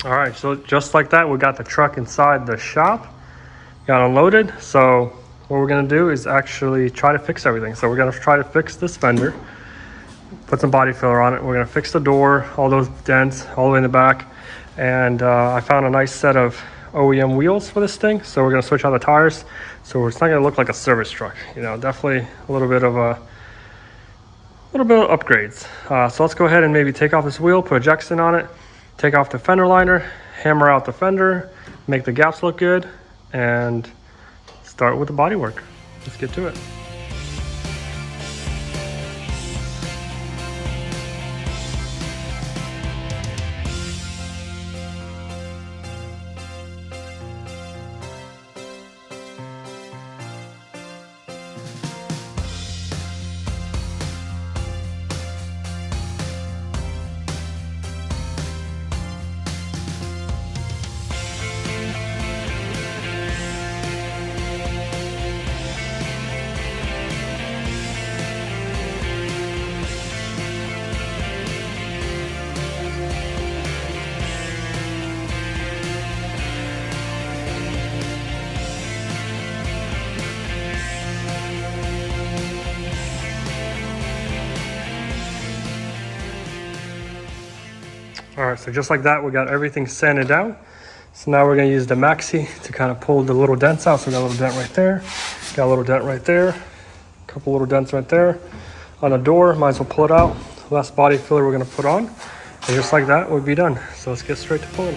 All right, so just like that, we got the truck inside the shop, got unloaded. So what we're gonna do is actually try to fix everything. So we're gonna try to fix this fender, put some body filler on it. We're gonna fix the door, all those dents, all the way in the back. And I found a nice set of OEM wheels for this thing. So we're gonna switch out the tires. So it's not gonna look like a service truck, you know, definitely a little bit of upgrades. So let's go ahead and maybe take off this wheel, put a Jackson on it, take off the fender liner, hammer out the fender, make the gaps look good, and start with the body work. Let's get to it. All right, so just like that, we got everything sanded down. So now we're gonna use the maxi to kind of pull the little dents out. So we got a little dent right there, got a little dent right there, a couple little dents right there. On the door, might as well pull it out. Last body filler we're gonna put on. And just like that, we'll be done. So let's get straight to pulling.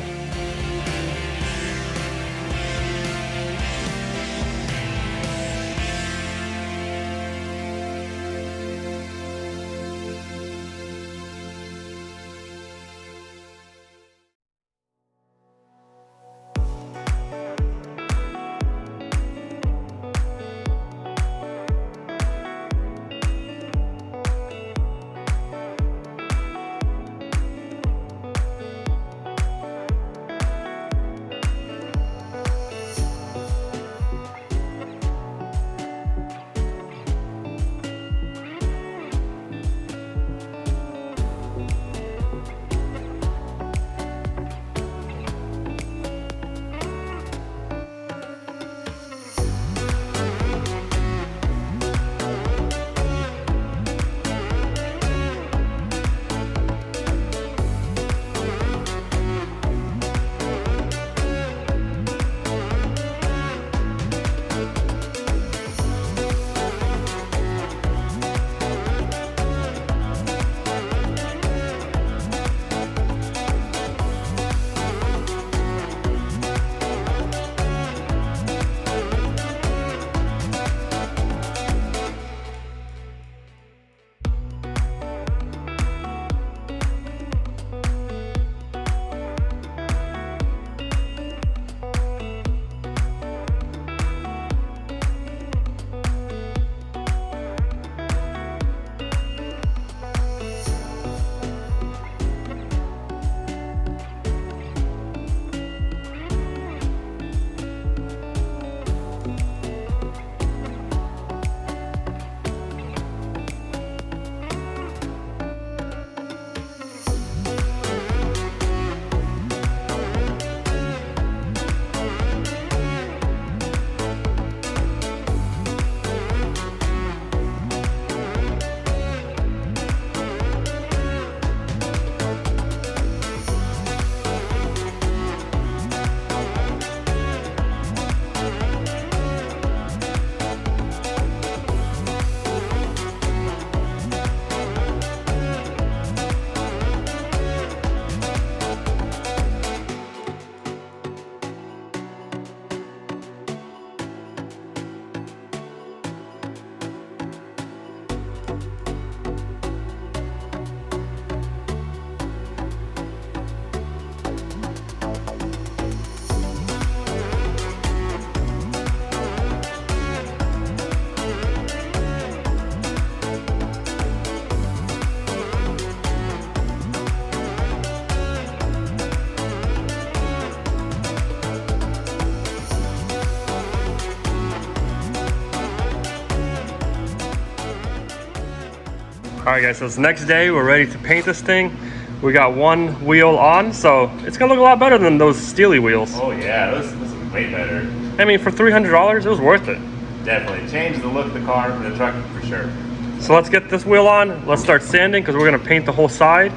All right guys, so it's the next day. We're ready to paint this thing. We got one wheel on, so it's gonna look a lot better than those steely wheels. Oh yeah, this is way better. I mean, for $300, it was worth it. Definitely changed the look of the car and the truck for sure. So let's get this wheel on. Let's start sanding because we're gonna paint the whole side.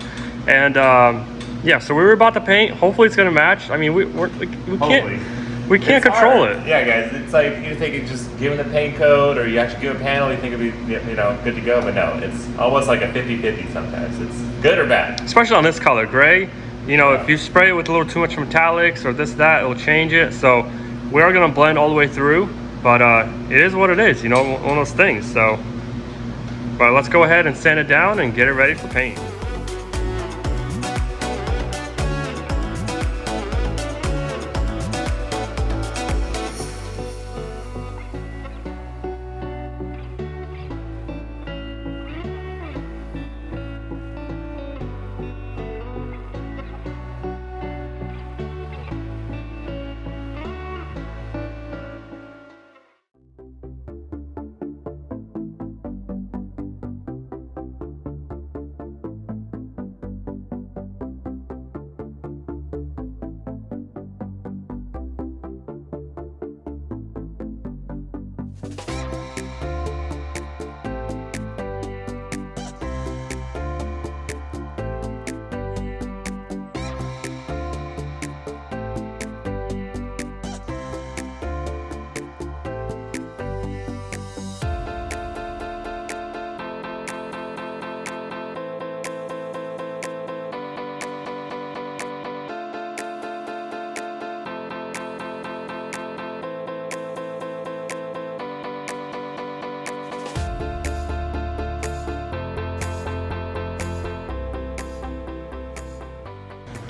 And yeah, so we were about to paint. Hopefully it's gonna match. I mean, we can't control it. Yeah, guys, it's like you think it's just giving the paint code, or you actually give a panel, you think it'd be, you know, good to go, but no, it's almost like a 50-50 sometimes. It's good or bad. Especially on this color, gray. You know, if you spray it with a little too much metallics or this, that, it'll change it. So we are gonna blend all the way through, but it is what it is, you know, one of those things. So, but let's go ahead and sand it down and get it ready for paint.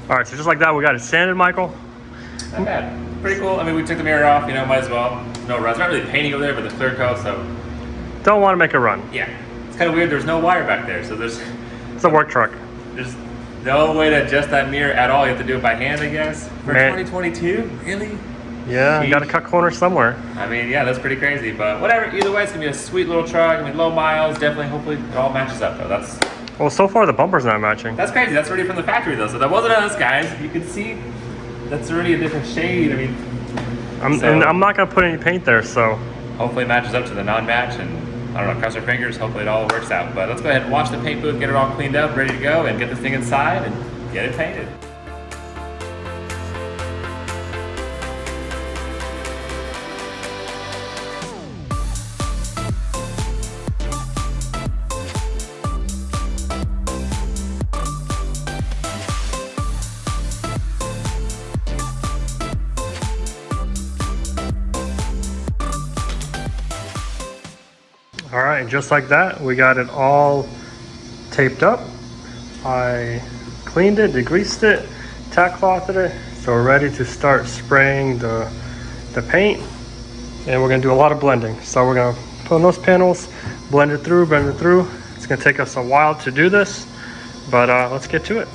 All right, so just like that, we got it sanded, Michael. Not bad. Pretty cool. I mean, we took the mirror off, you know, might as well. No rust. Not really painting over there, but the clear coat, so. Don't want to make a run. Yeah. It's kind of weird. There's no wire back there, so It's a work truck. There's no way to adjust that mirror at all. You have to do it by hand, I guess. For 2022? Really? Yeah, you got to cut corners somewhere. I mean, yeah, that's pretty crazy, but whatever. Either way, it's going to be a sweet little truck. I mean, low miles, definitely, hopefully, it all matches up, though. Well, so far the bumper's not matching. That's crazy. That's already from the factory, though. So that wasn't us, guys. You can see that's already a different shade. I mean, and I'm not going to put any paint there, so. Hopefully it matches up to the non-match, and I don't know, cross our fingers. Hopefully it all works out. But let's go ahead and wash the paint booth, get it all cleaned up, ready to go, and get this thing inside and get it painted. All right, and just like that, we got it all taped up. I cleaned it, degreased it, tack clothed it, so we're ready to start spraying the paint. And we're gonna do a lot of blending. So we're gonna put on those panels, blend it through. It's gonna take us a while to do this, but let's get to it.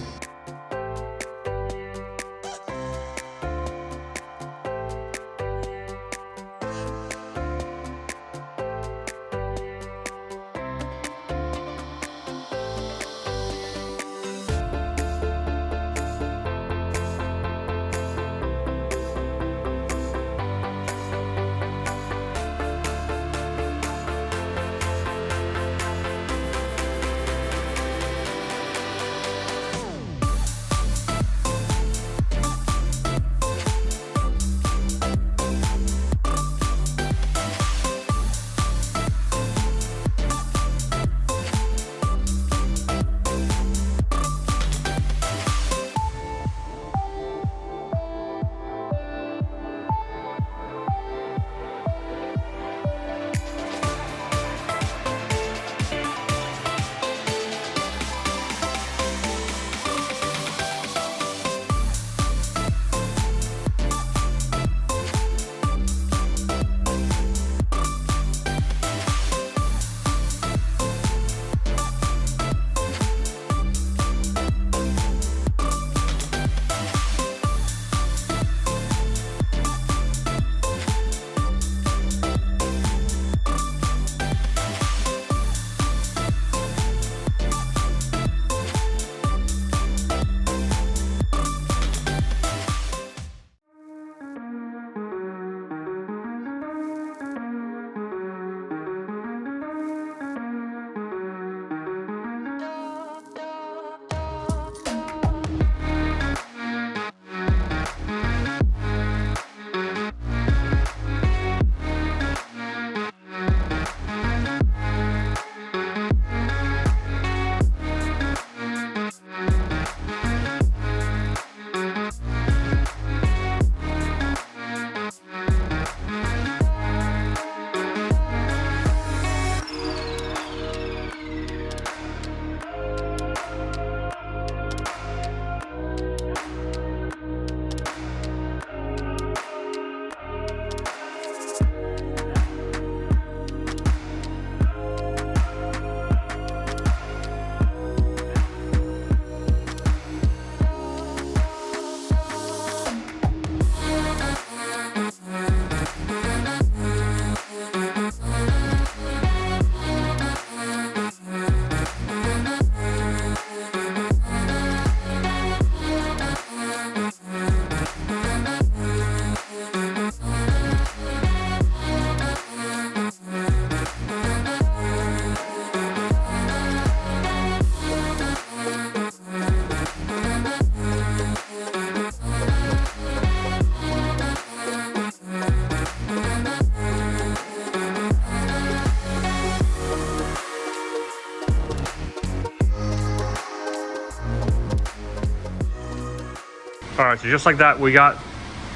right, so just like that, we got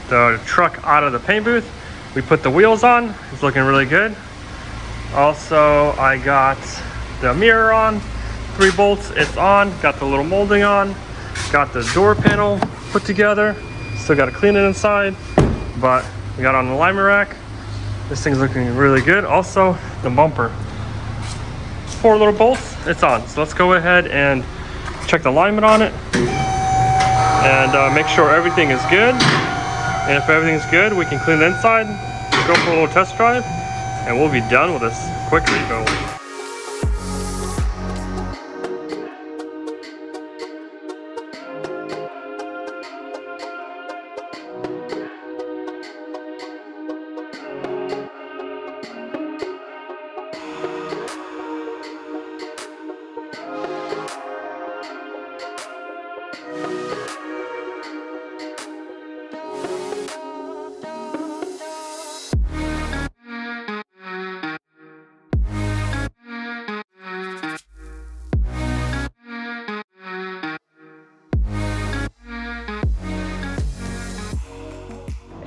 the truck out of the paint booth. We put the wheels on. It's looking really good. Also, I got the mirror on, 3 bolts, it's on. Got the little molding on. Got the door panel put together. Still got to clean it inside, but we got on the alignment rack. This thing's looking really good. Also, the bumper, 4 little bolts, it's on. So let's go ahead and check the alignment on it and make sure everything is good. And if everything's good, we can clean the inside, go for a little test drive, and we'll be done with this quick rebuild.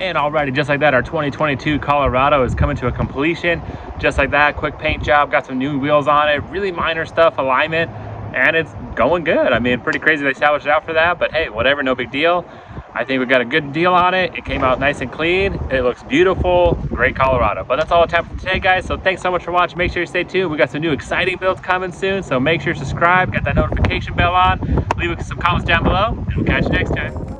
And alrighty, just like that, our 2022 Colorado is coming to a completion. Just like that, quick paint job, got some new wheels on it, really minor stuff, alignment, and it's going good. I mean, pretty crazy they salvaged it out for that, but hey, whatever, no big deal. I think we got a good deal on it. It came out nice and clean. It looks beautiful, great Colorado. But that's all the time for today, guys. So thanks so much for watching. Make sure you stay tuned. We got some new exciting builds coming soon. So make sure you subscribe, get that notification bell on, leave us some comments down below, and we'll catch you next time.